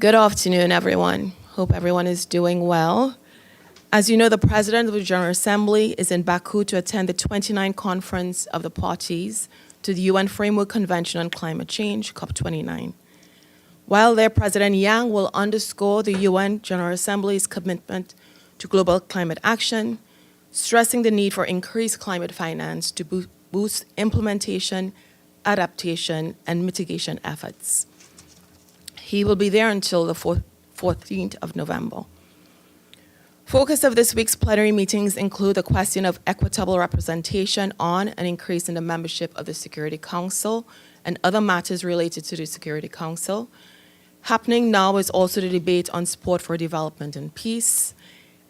Good afternoon, everyone. Hope everyone is doing well. As you know, the President of the General Assembly is in Baku to attend the 29th Conference of the Parties to the UN Framework Convention on Climate Change, COP29. While there, President Yang will underscore the UN General Assembly's commitment to global climate action, stressing the need for increased climate finance to boost implementation, adaptation, and mitigation efforts. He will be there until the 14th of November. Focus of this week's plenary meetings include the question of equitable representation on an increase in the membership of the Security Council and other matters related to the Security Council. Happening now is also the debate on support for development and peace.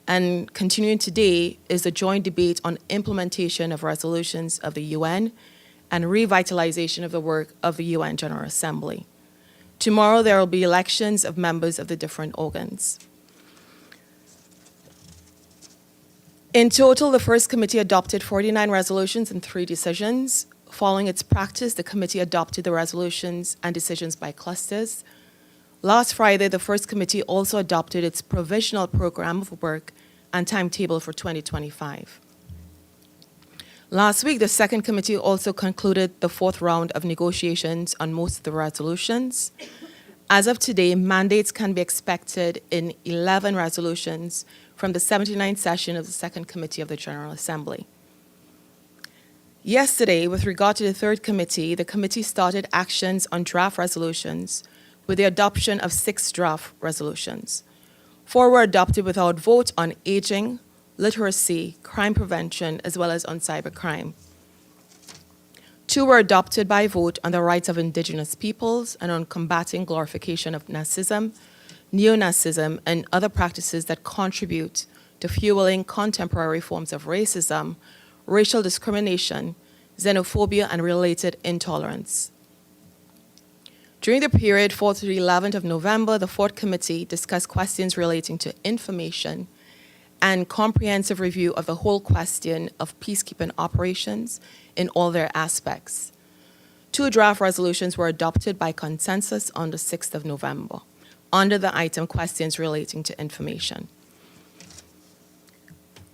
And continuing today is the joint debate on implementation of resolutions of the UN and revitalization of the work of the UN General Assembly. Tomorrow, there will be elections of members of the different organs. In total, the first committee adopted 49 resolutions and 3 decisions. Following its practice, the committee adopted the resolutions and decisions by clusters. Last Friday, the first committee also adopted its provisional program of work and timetable for 2025. Last week, the second committee also concluded the 4th round of negotiations on most of the resolutions. As of today, mandates can be expected in 11 resolutions from the 79th session of the second committee of the General Assembly. Yesterday, with regard to the third committee, the committee started actions on draft resolutions with the adoption of 6 draft resolutions. 4 were adopted without vote on aging, literacy, crime prevention, as well as on cybercrime. 2 were adopted by vote on the rights of indigenous peoples and on combating glorification of Nazism, neo-Nazism, and other practices that contribute to fueling contemporary forms of racism, racial discrimination, xenophobia, and related intolerance. During the period 4th to the 11th of November, the 4th Committee discussed questions relating to information and comprehensive review of the whole question of peacekeeping operations in all their aspects. 2 draft resolutions were adopted by consensus on the 6th of November under the item questions relating to information.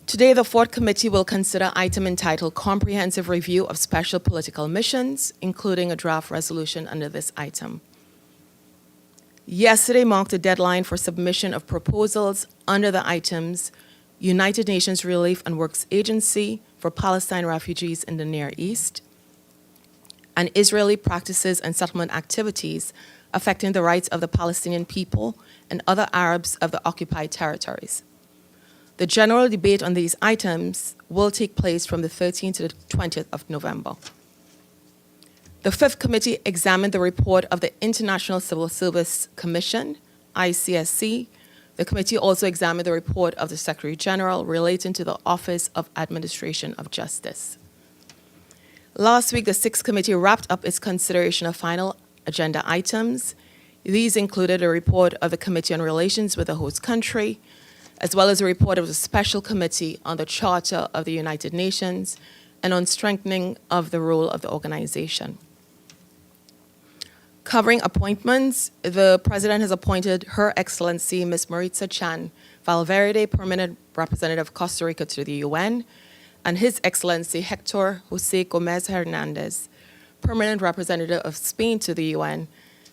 Today, the 4th Committee will consider item entitled Comprehensive Review of Special Political Missions, including a draft resolution under this item. Yesterday marked the deadline for submission of proposals under the items United Nations Relief and Works Agency for Palestine refugees in the Near East, and Israeli practices and settlement activities affecting the rights of the Palestinian people and other Arabs of the occupied territories. The general debate on these items will take place from the 13th to the 20th of November. The 5th Committee examined the report of the International Civil Service Commission, ICSC. The committee also examined the report of the Secretary General relating to the Office of Administration of Justice. Last week, the 6th Committee wrapped up its consideration of final agenda items. These included a report of the Committee on Relations with the Host Country, as well as a report of the Special Committee on the Charter of the United Nations and on strengthening of the role of the organization. Covering appointments, the President has appointed Her Excellency Ms. Maritza Chan Valverde, Permanent Representative of Costa Rica to the UN, and His Excellency Hector Jose Gomez Hernandez, Permanent Representative of Spain to the UN,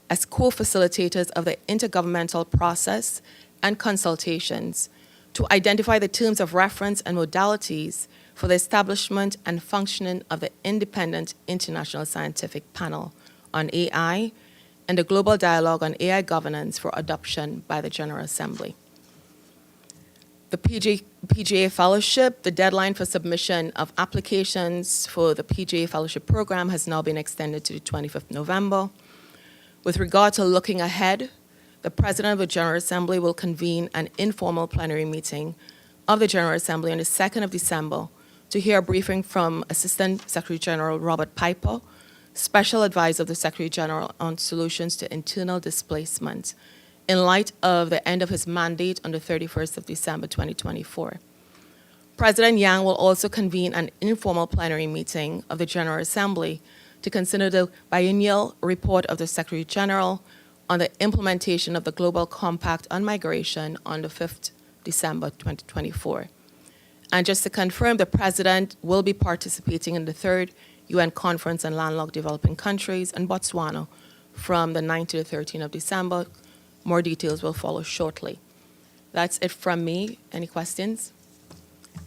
as co-facilitators of the intergovernmental process and consultations to identify the terms of reference and modalities for the establishment and functioning of the Independent International Scientific Panel on AI and the Global Dialogue on AI Governance for adoption by the General Assembly. The PGA Fellowship, the deadline for submission of applications for the PGA Fellowship program has now been extended to the 25th November. With regard to looking ahead, the President of the General Assembly will convene an informal plenary meeting of the General Assembly on the 2nd of December to hear a briefing from Assistant Secretary General Robert Piper, Special Advisor of the Secretary General on Solutions to Internal Displacement, in light of the end of his mandate on the 31st of December 2024. President Yang will also convene an informal plenary meeting of the General Assembly to consider the biennial report of the Secretary General on the implementation of the Global Compact on Migration on the 5th December 2024. And just to confirm, the President will be participating in the 3rd UN Conference on Landlocked Developing Countries in Botswana from the 9th to the 13th of December. More details will follow shortly. That's it from me. Any questions?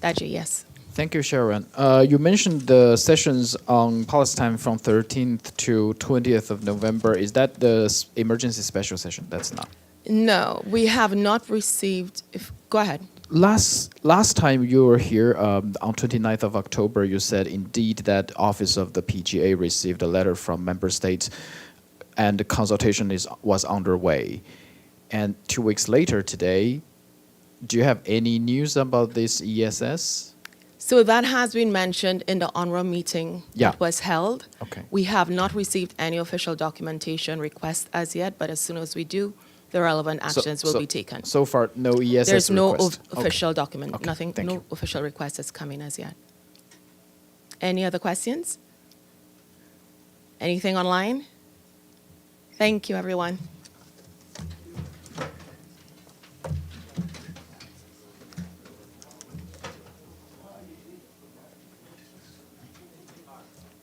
Daji, yes. Thank you, Sharon. You mentioned the sessions on Palestine from 13th to 20th of November. Is that the emergency special session? That's not. No, we have not received. Go ahead. Last time you were here on 29th of October, you said indeed that Office of the PGA received a letter from member states and the consultation was underway. And 2 weeks later today, do you have any news about this ESS? So that has been mentioned in the UNRWA meeting that was held. Okay. We have not received any official documentation request as yet, but as soon as we do, the relevant actions will be taken. So far, no ESS There's no request. official document, Okay, nothing, thank no you. official request has come in as yet. Any other questions? Anything online? Thank you, everyone.